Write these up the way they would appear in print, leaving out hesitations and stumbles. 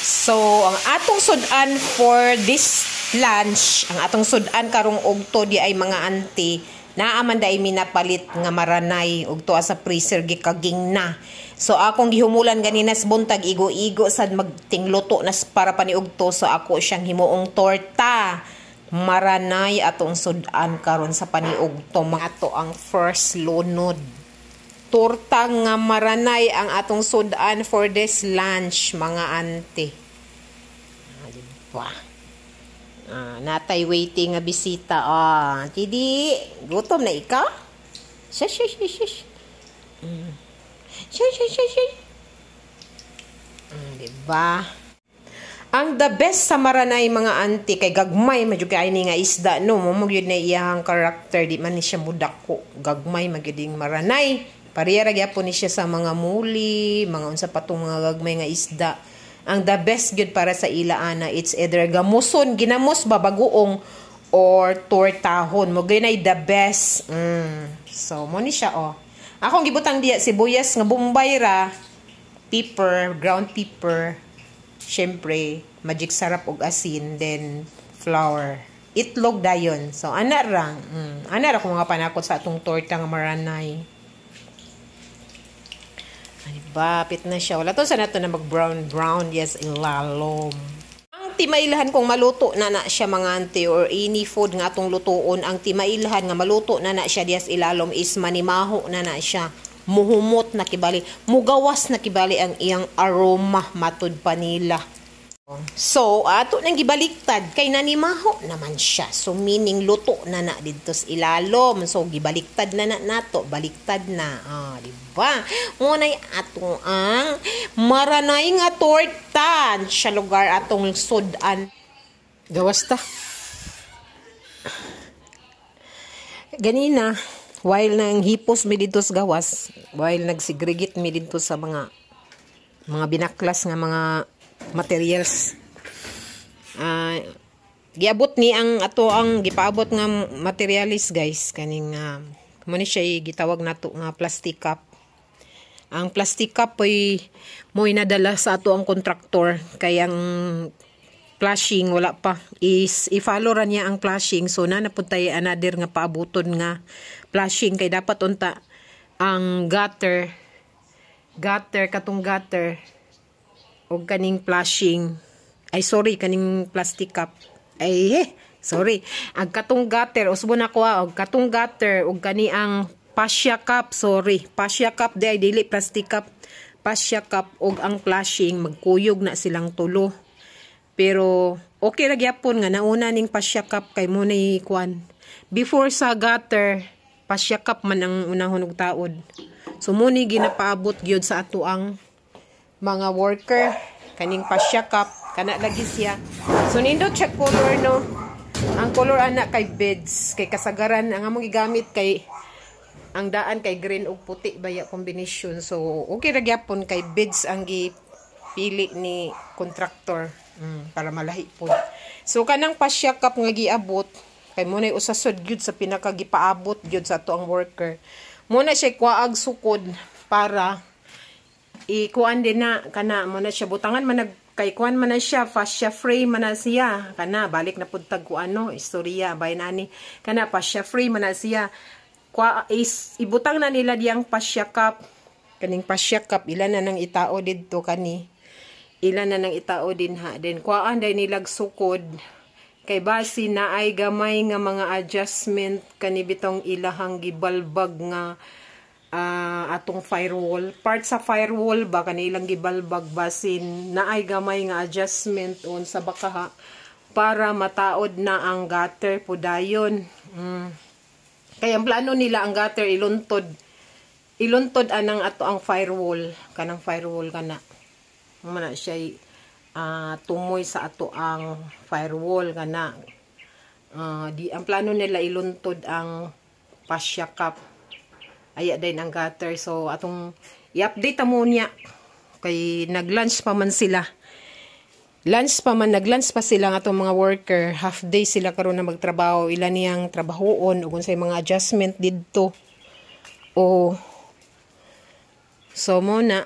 So, ang atong sudan for this lunch, ang atong sudan karong ugto di ay mga auntie, naaman da ay minapalit nga maranay ugto sa freezer gikaging na. So, akong gihumulan ganina sa buntag, igo-igo sad magtingluto na para paniugto. So, ako siyang himuong torta. Maranay atong sudan karon sa paniugto. Mga ato ang first lunod. Torta nga maranay ang atong sudan for this lunch, mga auntie. Diba? Natay waiting nga bisita. Tidi, gutom na ikaw? Shush. Shush. Diba? Ang the best sa maranay, mga auntie, kay gagmay medyo kay ni nga isda, no, mo gyud na iyang karakter, di man ni siya mudako, gagmay magyuding maranay. Pareha ra gyapon ni siya sa mga muli, mga unsa pa tong mga gagmay nga isda. Ang the best gyud para sa ila ana, it's either gamuson, ginamos ba bagoong or tortahon. Mo gyud the best. So mo ni siya Akong gibutang diya sibuyas nga bombay ra, pepper, ground pepper, syempre magic sarap og asin, then flour, itlog dayon. So ana ra ko mga panakot sa atong torta nga maranay. Diba, pit na siya. Wala to sa nato na mag-brown, yes, ilalom. Ang timailhan kung maluto na siya, mga auntie, or any food nga atong lutoon, ang timailhan nga maluto na siya, yes, ilalom, is manimaho na siya. Muhumot na kibali. Mugawas na kibali ang iyang aroma matud pa nila. So, ato nang gibaliktad, kay nanimaho naman siya. So, meaning luto na dito sa ilalom. So, gibaliktad na nato. Baliktad na. Diba? Ngunay ato ang maranay nga torta sa lugar atong sudan. Gawas ta. Ganina, while nang hipos mi dito sa gawas, while nagsigrigit mi dito sa mga binaklas nga mga materials, giabot ni ang ato ang gipaabot nga materialis, guys, kaning mo ni siya gitawag nato nga plastic cup. Ang plastic cup ay mo inadala sa ato ang kontraktor, kaya ang flashing wala pa is i-follow ra niya ang flashing. So napuntay another nga paabuton nga flashing, kay dapat unta ang gutter katong gutter o kaning flashing, kaning plastic cup, ang katong gutter, usbo na ko og katong gutter og kani ang pasya cup, pasya cup di dili plastic cup, pasya cup og ang flashing, magkuyog na silang tulo. Pero okay ra gyapon nga nauna ning pasya cup, kay mo ni kuan before sa gutter, pasya cup man ang unahon og taod. So mo ni ginapaabot gyud sa ato ang mga worker kaning pasya cup, kana lagi siya. So nindot siya color, no, ang color ana kay beads, kay kasagaran ang among gigamit kay ang daan kay green ug puti baya combination. So okay ra gyapon kay beads ang gipili ni contractor para malahi pod. So kanang pasya cup nga giabot, kay mo na usasod gyud sa pinakagipaabot gyud sa ato ang worker, mo na siya kuaag sukod para ikuan din na kana mo na siya butangan man kay kuan man na siya fascia frame man na siya, kana balik na pud tag kuano istorya bay nani, kana fascia frame man na siya. Ibutang na nila diyang fascia cup, kaning fascia cup ilan na nang itao didto, kani ilan na nang itao din ha, then kuan day nilag sukod, kay basi na ay gamay nga mga adjustment kani bitong ilahang gibalbag nga atong firewall, part sa firewall ba kanilang gibalbag, basin na ay gamay nga adjustment on sa bakaha para mataod na ang gutter pudayon. Kaya ang plano nila ang gutter iluntod anang ato ang firewall, kanang firewall kana man siya tumoy sa ato ang firewall kana. Ang plano nila iluntod ang pasya cup, aya din ang gutter. So atong i-update mo niya, kay nag-lunch pa man sila. Nag-lunch pa sila nga atong mga worker. Half day sila karon na magtrabaho. Ilan niyang trabahoon o kung say mga adjustment didto. So mo na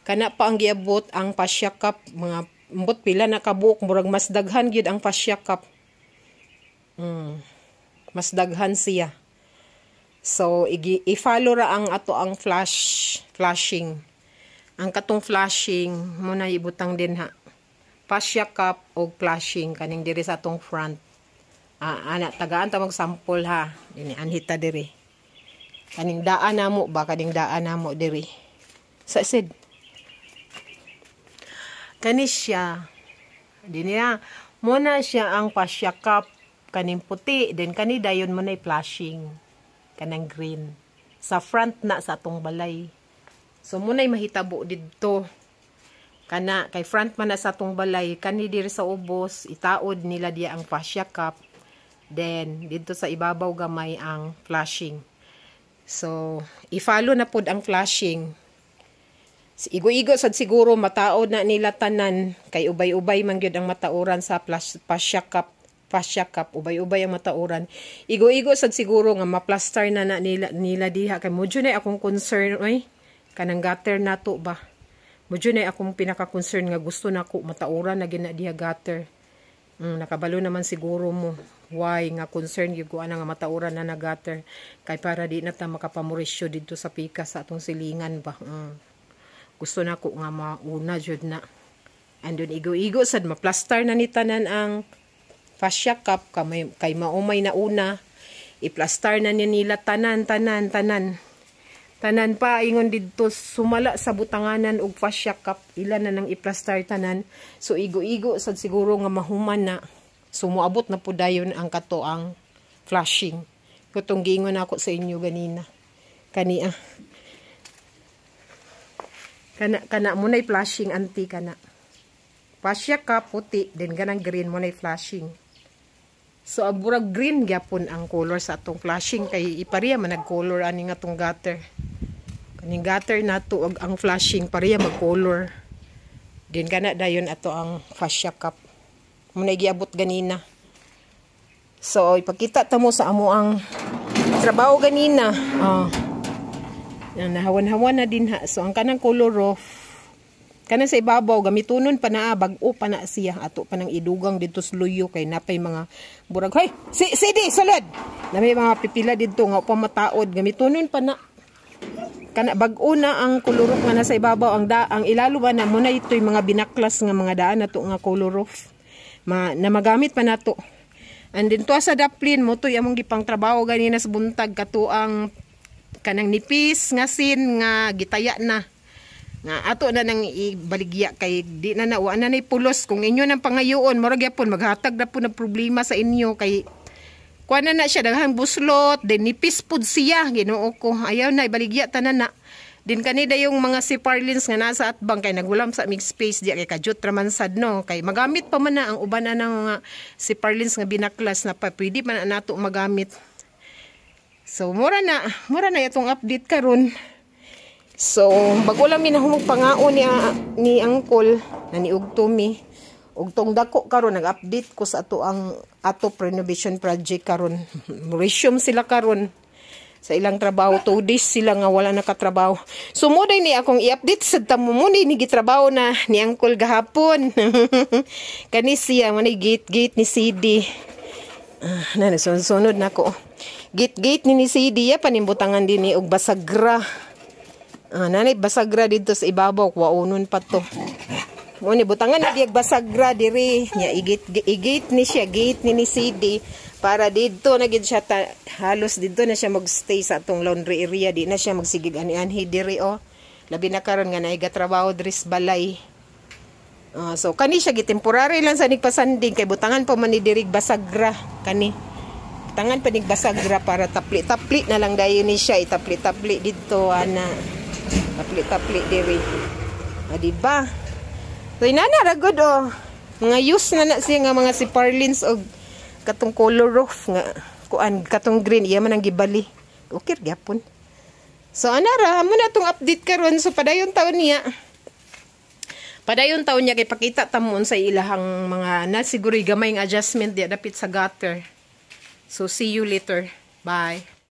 Kana pa ang giabot ang fascia cup, mga ambot pila na kabuok, murag mas daghan gyud ang fascia cup. Mas daghan siya. So i-follow ra ang ato ang flashing. Ang katong flashing mo na ibutang din ha. Fascia cup o flashing kaning diri sa atong front. Ana tagaan ta mag-sample ha. Dini anhita diri. Kaning daan namo ba kaning daan namo diri. Sa sid. Kani siya. Dini na mo na siya ang fascia cup kaning puti, then kani dayon mo na flashing kanang green sa front na sa atong balay. So mo na mahitabo didto kana kay front man na sa atong balay, kani diri sa ubos itaod nila diya ang fascia cup, then didto sa ibabaw gamay ang flashing. So i-follow na pud ang flashing. Igo-igo sad siguro mataod na nila tanan kay ubay-ubay man gyud ang matauran sa fascia cup, ubay-ubay ang matauran. Igo-igo sad siguro nga ma-plaster na nila diha kay modyo na akong concern oy kanang gutter nato ba. Modyo na akong pinaka-concern nga gusto nako matauran na gina diha gutter. Nakabalo naman siguro mo why nga concern gyud ko ana nga matauran na gutter kay para di na ta makapamorisyo didto sa pika sa atong silingan ba. Gusto nako nga mauna jud na. Andun igo-igo sad ma-plaster na ni tanan ang fascia cup kay maumay na una i-plaster na nila tanan pa ingon didto sumala sa butanganan og fascia cup ila na nang i-plaster tanan. So igo-igo sad siguro nga mahuman na sumuabot na pud dayon ang kato ang flashing. Kutong giingon ako sa inyo ganina kani kana mo na flashing anti kana fascia cup puti then ganang green mo na flashing. So aburag green gyapon ang color sa atong flashing kay ipariya man nag-color ani nga tong gutter. Kaning gutter nato og ang flashing pariya mag-color. Din kana dayon ato ang fascia cup. Mo na giabot ganina. So ipakita ta mo sa amo ang trabaho ganina. Nahawan-hawan na din ha. So ang kanang color off kana sa ibabaw gamitunon pa na bag-o pa na siya ato pa nang idugang dito sa luyo kay napay mga burag hoy CD salad na may mga pipila dito nga pa mataod gamitunon pa na kana bag-o na ang kolorok nga nasa ibabaw ang ilalo ba na mo na ito'y mga binaklas nga mga daan nato nga kolorok na magamit pa nato. And then to sa daplin mo to'y among gipang trabaho ganina sa buntag kato ang kanang nipis nga sin nga gitaya na nga ato na nang ibaligya kay di na wa na pulos kung inyo nang pangayoon murag yapon maghatag na po ng problema sa inyo kay kuha na siya daghang buslot then nipis pud siya Ginoo ko ayaw na ibaligya tanan na din kanida yung mga siparlins nga nasa atbang kay nagulam sa mig space di kay kajut raman sad no kay magamit pa man na ang uban na ng mga siparlins nga binaklas na pa pwede man na nato magamit. So mura na itong update karon. So, bago lang minahumog pangaon ni Uncle na ni Ugtumi. Ugtong dako karon nag-update ko sa ato renovation project karon. Resume sila karon sa ilang trabaho. 2 days sila nga wala nakatrabaho. So, mo day ni akong i-update sa tamo mo ni gitrabaho na ni Uncle gahapon. Kani siya man gate ni CD. Sunod na ko. Gate ni CD ya panimbutangan din ni og basagra. Nanay basagra dito sa ibabaw kuwaunon pa to. Mo ni butangan na diag basagra diri nya igate ni siya gate ni CD para dito na gid siya halos dito na siya magstay sa atong laundry area di na siya magsigig ani-anhi diri labi na karon nga naiga trabaho diri sa balay. So kani siya gitemporary lang sa nigpasanding kay butangan pa man ni diri basagra kani. Butangan pa nigbasagra para tapli-tapli na lang dayon ni siya itapli-tapli dito ana. Tapli-tapli diri. Diba? So inana ra gud mga use na siya nga mga siparlins og katong color roof nga kuan katong green iya man ang gibali. Okay gyapon. So anara mo na tong update karon so padayon taon niya. Padayon taon niya kay pakita tamon sa ilahang mga na siguro gamay ng adjustment diya dapit sa gutter. So see you later. Bye.